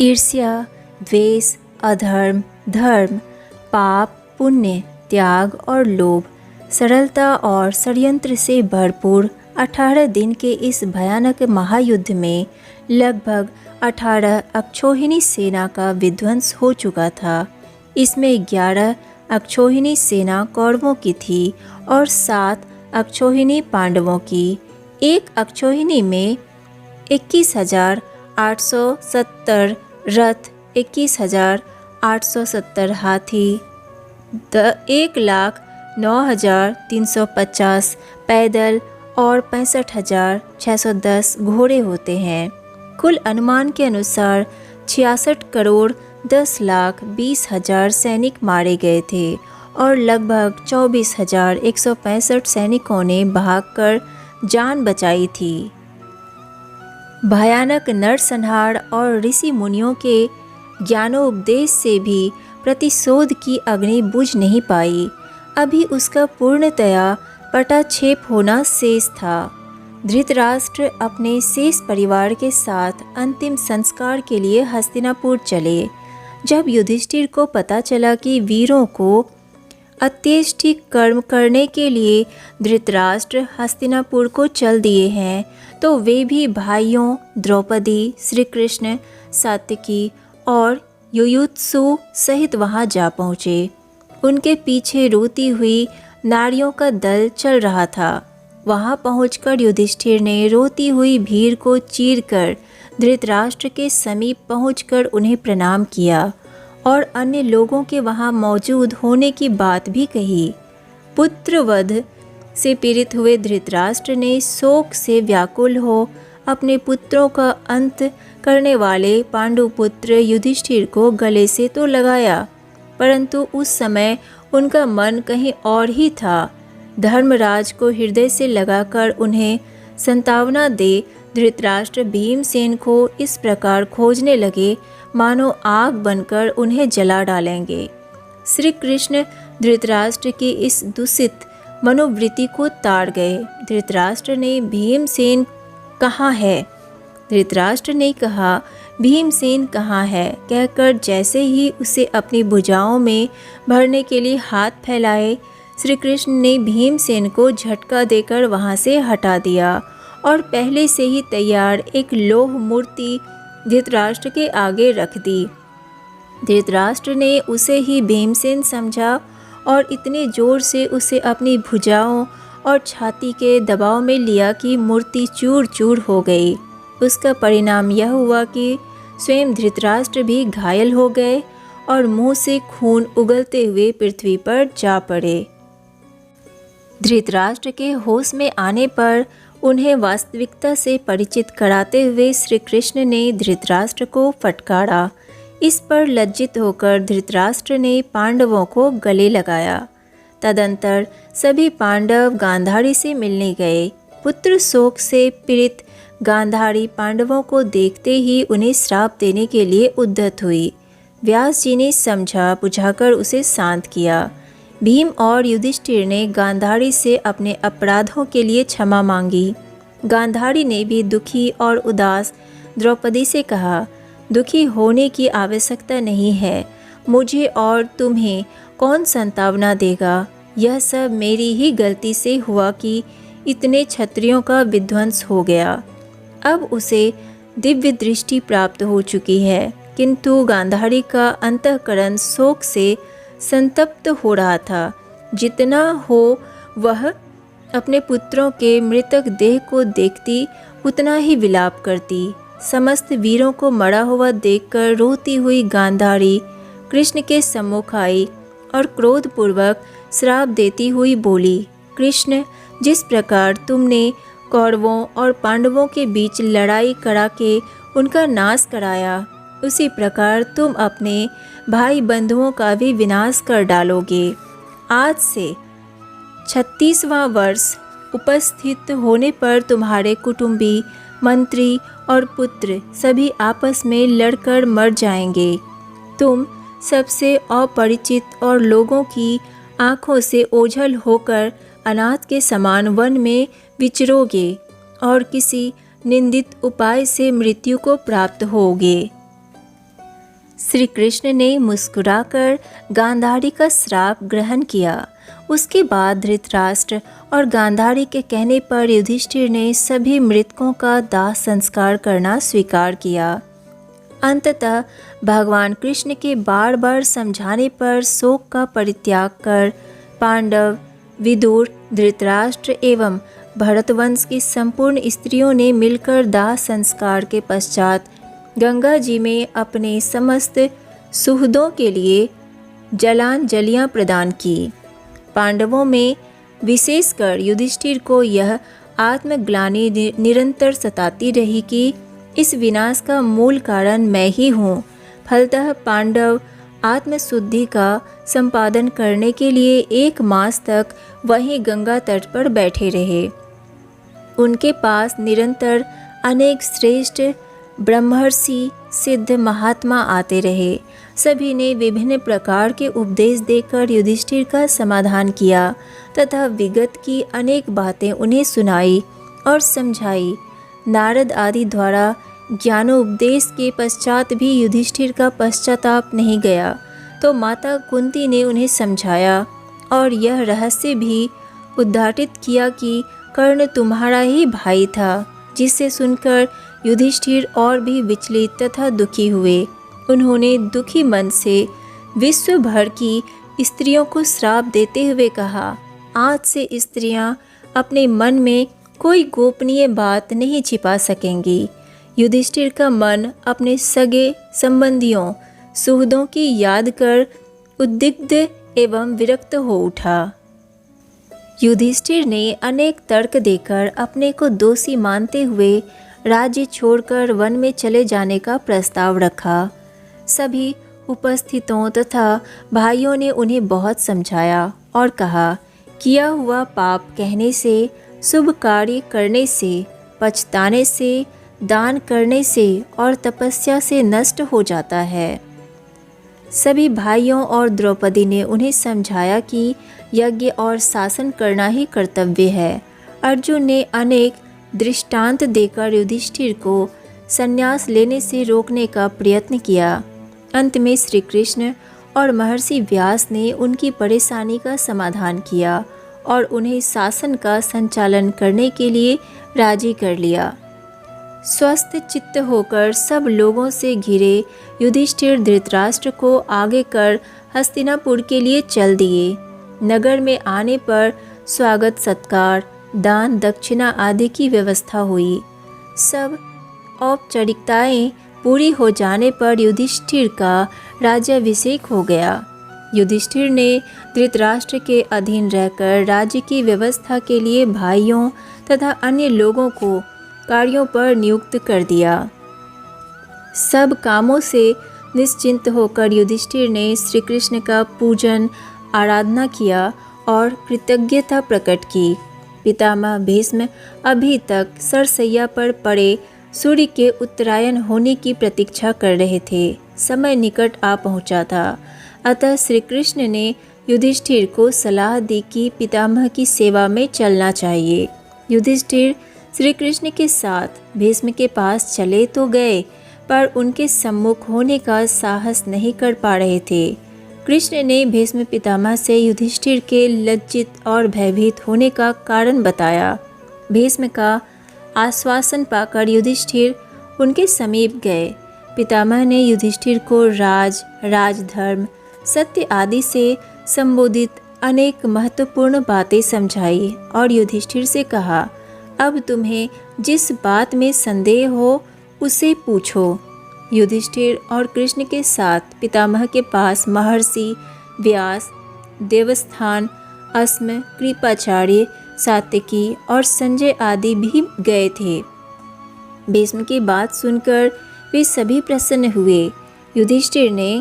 ईर्ष्या, द्वेष, अधर्म, धर्म, पाप, पुण्य, त्याग और लोभ, सरलता और षड्यंत्र से भरपूर 18 दिन के इस भयानक महायुद्ध में लगभग 18 अक्षौहिणी सेना का विध्वंस हो चुका था। इसमें 11 अक्षौहिणी सेना कौरवों की थी और 7 अक्षौहिणी पांडवों की। एक अक्षौहिणी में 21,870 रथ, 21,870 हाथी, 1,09,350 पैदल और 65,610 घोड़े होते हैं। कुल अनुमान के अनुसार 66 करोड़ 10,20,000 सैनिक मारे गए थे और लगभग 24,165 सैनिकों ने भागकर जान बचाई थी। भयानक नरसंहार और ऋषि मुनियों के ज्ञानोपदेश से भी प्रतिशोध की अग्नि बुझ नहीं पाई। अभी उसका पूर्णतया पटाक्षेप होना शेष था। धृतराष्ट्र अपने शेष परिवार के साथ अंतिम संस्कार के लिए हस्तिनापुर चले। जब युधिष्ठिर को पता चला कि वीरों को अत्येष्टि कर्म करने के लिए धृतराष्ट्र हस्तिनापुर को चल दिए हैं, तो वे भी भाइयों द्रौपदी, श्री कृष्ण, सात्यकी और युयुत्सु सहित वहां जा पहुँचे। उनके पीछे रोती हुई नारियों का दल चल रहा था। वहां पहुंचकर युधिष्ठिर ने रोती हुई भीड़ को चीरकर धृतराष्ट्र के समीप पहुंचकर उन्हें प्रणाम किया और अन्य लोगों के वहां मौजूद होने की बात भी कही। पुत्रवध से पीड़ित हुए धृतराष्ट्र ने शोक से व्याकुल हो अपने पुत्रों का अंत करने वाले पांडुपुत्र युधिष्ठिर को गले से तो लगाया, परंतु उस समय उनका मन कहीं और ही था। धर्मराज को हृदय से लगाकर उन्हें संतावना दे धृतराष्ट्र भीमसेन को इस प्रकार खोजने लगे मानो आग बनकर उन्हें जला डालेंगे। श्री कृष्ण धृतराष्ट्र की इस दूषित मनोवृत्ति को ताड़ गए। धृतराष्ट्र ने भीमसेन कहाँ है? धृतराष्ट्र ने कहा, भीमसेन कहाँ है? कहकर जैसे ही उसे अपनी भुजाओं में भरने के लिए हाथ फैलाए, श्री कृष्ण ने भीमसेन को झटका देकर वहां से हटा दिया और पहले से ही तैयार एक लोह मूर्ति धृतराष्ट्र के आगे रख दी। धृतराष्ट्र ने उसे ही भीमसेन समझा और इतने जोर से उसे अपनी भुजाओं और छाती के दबाव में लिया कि मूर्ति चूर चूर हो गई। उसका परिणाम यह हुआ कि स्वयं धृतराष्ट्र भी घायल हो गए और मुंह से खून उगलते हुए पृथ्वी पर जा पड़े। धृतराष्ट्र के होश में आने पर उन्हें वास्तविकता से परिचित कराते हुए श्री कृष्ण ने धृतराष्ट्र को फटकारा। इस पर लज्जित होकर धृतराष्ट्र ने पांडवों को गले लगाया। तदंतर सभी पांडव गांधारी से मिलने गए। पुत्र शोक से पीड़ित गांधारी पांडवों को देखते ही उन्हें श्राप देने के लिए उद्यत हुई। व्यास जी ने समझा बुझाकर उसे शांत किया। भीम और युधिष्ठिर ने गांधारी से अपने अपराधों के लिए क्षमा मांगी। गांधारी ने भी दुखी और उदास द्रौपदी से कहा, दुखी होने की आवश्यकता नहीं है। मुझे और तुम्हें कौन संतावना देगा? यह सब मेरी ही गलती से हुआ कि इतने क्षत्रियों का विध्वंस हो गया। अब उसे दिव्य दृष्टि प्राप्त हो चुकी है, किंतु गांधारी का अंतःकरण शोक से संतप्त हो रहा था। जितना हो वह अपने पुत्रों के मृतक देह को देखती उतना ही विलाप करती। समस्त वीरों को मरा हुआ देखकर रोती हुई गांधारी कृष्ण के सम्मुख आई और क्रोधपूर्वक श्राप देती हुई बोली, कृष्ण, जिस प्रकार तुमने कौरवों और पांडवों के बीच लड़ाई करा के उनका नाश कराया, उसी प्रकार तुम अपने भाई बंधुओं का भी विनाश कर डालोगे। आज से 36वां वर्ष उपस्थित होने पर तुम्हारे कुटुंबी, मंत्री और पुत्र सभी आपस में लड़कर मर जाएंगे। तुम सबसे अपरिचित और लोगों की आँखों से ओझल होकर अनाथ के समान वन में विचरोगे और किसी निंदित उपाय से मृत्यु को प्राप्त होगे। श्री कृष्ण ने मुस्कुराकर गांधारी का श्राप ग्रहण किया। उसके बाद धृतराष्ट्र और गांधारी के कहने पर युधिष्ठिर ने सभी मृतकों का दाह संस्कार करना स्वीकार किया। अंततः भगवान कृष्ण के बार बार समझाने पर शोक का परित्याग कर पांडव, विदुर, धृतराष्ट्र एवं भरतवंश की संपूर्ण स्त्रियों ने मिलकर दाह संस्कार के पश्चात गंगा जी में अपने समस्त सुहृदों के लिए जलांजलियां प्रदान की। पांडवों में विशेषकर युधिष्ठिर को यह आत्मग्लानि निरंतर सताती रही कि इस विनाश का मूल कारण मैं ही हूँ। फलतः पांडव आत्मशुद्धि का संपादन करने के लिए 1 मास तक वहीं गंगा तट पर बैठे रहे। उनके पास निरंतर अनेक श्रेष्ठ ब्रह्मर्षि सिद्ध महात्मा आते रहे। सभी ने विभिन्न प्रकार के उपदेश देकर युधिष्ठिर का समाधान किया तथा विगत की अनेक बातें उन्हें सुनाई और समझाई। नारद आदि द्वारा ज्ञानोपदेश के पश्चात भी युधिष्ठिर का पश्चाताप नहीं गया तो माता कुंती ने उन्हें समझाया और यह रहस्य भी उद्घाटित किया कि कर्ण तुम्हारा ही भाई था, जिसे सुनकर युधिष्ठिर और भी विचलित तथा दुखी हुए। उन्होंने दुखी मन से विश्व भर की स्त्रियों को श्राप देते हुए कहा, आज से स्त्रियां अपने मन में कोई गोपनीय बात नहीं छिपा सकेंगी। युधिष्ठिर का मन अपने सगे संबंधियों सुहृदों की याद कर उद्विग्न एवं विरक्त हो उठा। युधिष्ठिर ने अनेक तर्क देकर अपने को दोषी मानते हुए राज्य छोड़कर वन में चले जाने का प्रस्ताव रखा। सभी उपस्थितों तथा भाइयों ने उन्हें बहुत समझाया और कहा, किया हुआ पाप कहने से, शुभ कार्य करने से, पछताने से, दान करने से और तपस्या से नष्ट हो जाता है। सभी भाइयों और द्रौपदी ने उन्हें समझाया कि यज्ञ और शासन करना ही कर्तव्य है। अर्जुन ने अनेक दृष्टांत देकर युधिष्ठिर को संन्यास लेने से रोकने का प्रयत्न किया। अंत में श्री कृष्ण और महर्षि व्यास ने उनकी परेशानी का समाधान किया और उन्हें शासन का संचालन करने के लिए राजी कर लिया। स्वस्थ चित्त होकर सब लोगों से घिरे युधिष्ठिर धृतराष्ट्र को आगे कर हस्तिनापुर के लिए चल दिए। नगर में आने पर स्वागत सत्कार, दान दक्षिणा आदि की व्यवस्था हुई। सब औपचारिकताएं पूरी हो जाने पर युधिष्ठिर का राज्याभिषेक हो गया। युधिष्ठिर ने धृतराष्ट्र के अधीन रहकर राज्य की व्यवस्था के लिए भाइयों तथा अन्य लोगों को कार्यों पर नियुक्त कर दिया। सब कामों से निश्चिंत होकर युधिष्ठिर ने श्री कृष्ण का पूजन आराधना किया और कृतज्ञता प्रकट की। पितामह भीष्म अभी तक सरसैया पर पड़े सूर्य के उत्तरायण होने की प्रतीक्षा कर रहे थे। समय निकट आ पहुंचा था। अतः श्री कृष्ण ने युधिष्ठिर को सलाह दी कि पितामह की सेवा में चलना चाहिए। युधिष्ठिर श्री कृष्ण के साथ भीष्म के पास चले तो गए, पर उनके सम्मुख होने का साहस नहीं कर पा रहे थे। कृष्ण ने भीष्म पितामह से युधिष्ठिर के लज्जित और भयभीत होने का कारण बताया। भीष्म का आश्वासन पाकर युधिष्ठिर उनके समीप गए। पितामह ने युधिष्ठिर को राज, राजधर्म, सत्य आदि से संबोधित अनेक महत्वपूर्ण बातें समझाई और युधिष्ठिर से कहा, अब तुम्हें जिस बात में संदेह हो उसे पूछो। युधिष्ठिर और कृष्ण के साथ पितामह के पास महर्षि व्यास, देवस्थान, अस्म, कृपाचार्य, सात्यकी और संजय आदि भी गए थे। भीष्म की बात सुनकर वे सभी प्रसन्न हुए। युधिष्ठिर ने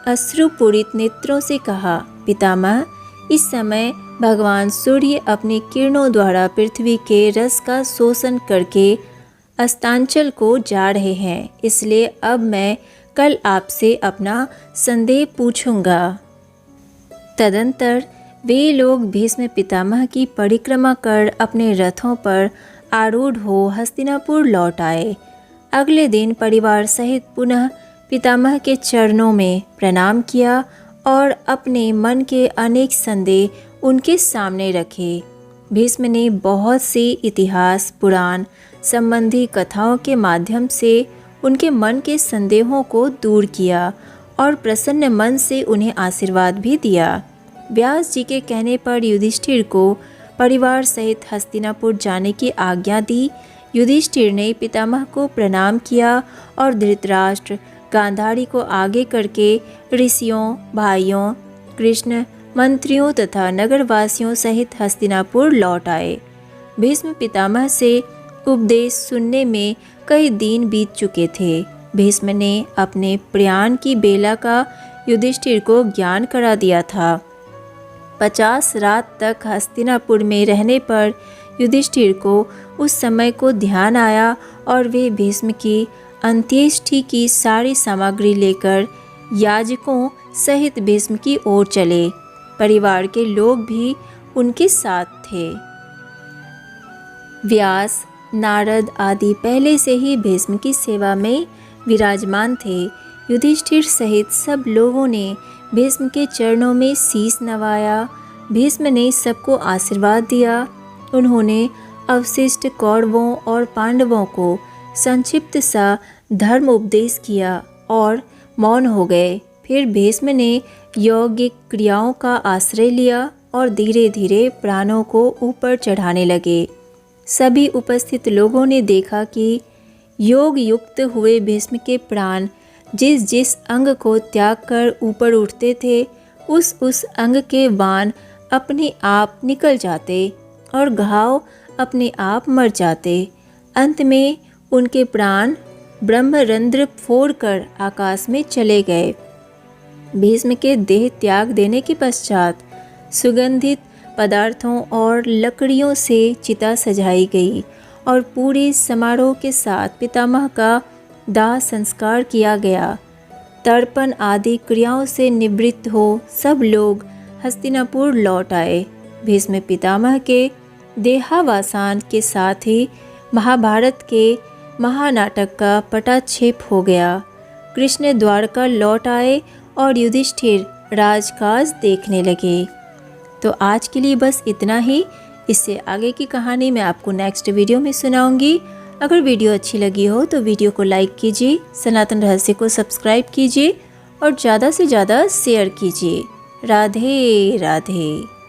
अश्रुपूरित नेत्रों से कहा, पितामह, इस समय भगवान सूर्य अपनी किरणों द्वारा पृथ्वी के रस का शोषण करके अस्तांचल को जा रहे हैं, इसलिए अब मैं कल आपसे अपना संदेह पूछूंगा। तदंतर वे लोग भीष्म पितामह की परिक्रमा कर अपने रथों पर आरूढ़ हो हस्तिनापुर लौट आए। अगले दिन परिवार सहित पुनः पितामह के चरणों में प्रणाम किया और अपने मन के अनेक संदेह उनके सामने रखे। भीष्म ने बहुत सी इतिहास पुराण संबंधी कथाओं के माध्यम से उनके मन के संदेहों को दूर किया और प्रसन्न मन से उन्हें आशीर्वाद भी दिया। व्यास जी के कहने पर युधिष्ठिर को परिवार सहित हस्तिनापुर जाने की आज्ञा दी। युधिष्ठिर ने पितामह को प्रणाम किया और धृतराष्ट्र गांधारी को आगे करके ऋषियों, भाइयों, कृष्ण, मंत्रियों तथा नगरवासियों सहित हस्तिनापुर लौट आए। भीष्म पितामह से उपदेश सुनने में कई दिन बीत चुके थे। भीष्म ने अपने प्रयाण की बेला का युधिष्ठिर को ज्ञान करा दिया था। 50 रात तक हस्तिनापुर में रहने पर युधिष्ठिर को उस समय को ध्यान आया और वे भीष्म की अंत्येष्टि की सारी सामग्री लेकर याजकों सहित भीष्म की ओर चले। परिवार के लोग भी उनके साथ थे। व्यास, नारद आदि पहले से ही भीष्म की सेवा में विराजमान थे। युधिष्ठिर सहित सब लोगों ने भीष्म के चरणों में शीश नवाया। भीष्म ने सबको आशीर्वाद दिया। उन्होंने अवशिष्ट कौरवों और पांडवों को संक्षिप्त सा धर्म उपदेश किया और मौन हो गए। फिर भीष्म ने यौगिक क्रियाओं का आश्रय लिया और धीरे धीरे प्राणों को ऊपर चढ़ाने लगे। सभी उपस्थित लोगों ने देखा कि योग युक्त हुए भीष्म के प्राण जिस जिस अंग को त्याग कर ऊपर उठते थे उस अंग के बाण अपने आप निकल जाते और घाव अपने आप मर जाते। अंत में उनके प्राण ब्रह्मरंध्र फोड़कर आकाश में चले गए। भीष्म के देह त्याग देने के पश्चात सुगंधित पदार्थों और लकड़ियों से चिता सजाई गई और पूरे समारोह के साथ पितामह का दाह संस्कार किया गया। तर्पण आदि क्रियाओं से निवृत्त हो सब लोग हस्तिनापुर लौट आए। भीष्म पितामह के देहावसान के साथ ही महाभारत के महानाटक का पटाक्षेप हो गया। कृष्ण द्वारका लौट आए और युधिष्ठिर राजकाज देखने लगे। तो आज के लिए बस इतना ही। इससे आगे की कहानी मैं आपको नेक्स्ट वीडियो में सुनाऊंगी। अगर वीडियो अच्छी लगी हो तो वीडियो को लाइक कीजिए, सनातन रहस्य को सब्सक्राइब कीजिए और ज़्यादा से ज़्यादा शेयर कीजिए। राधे राधे।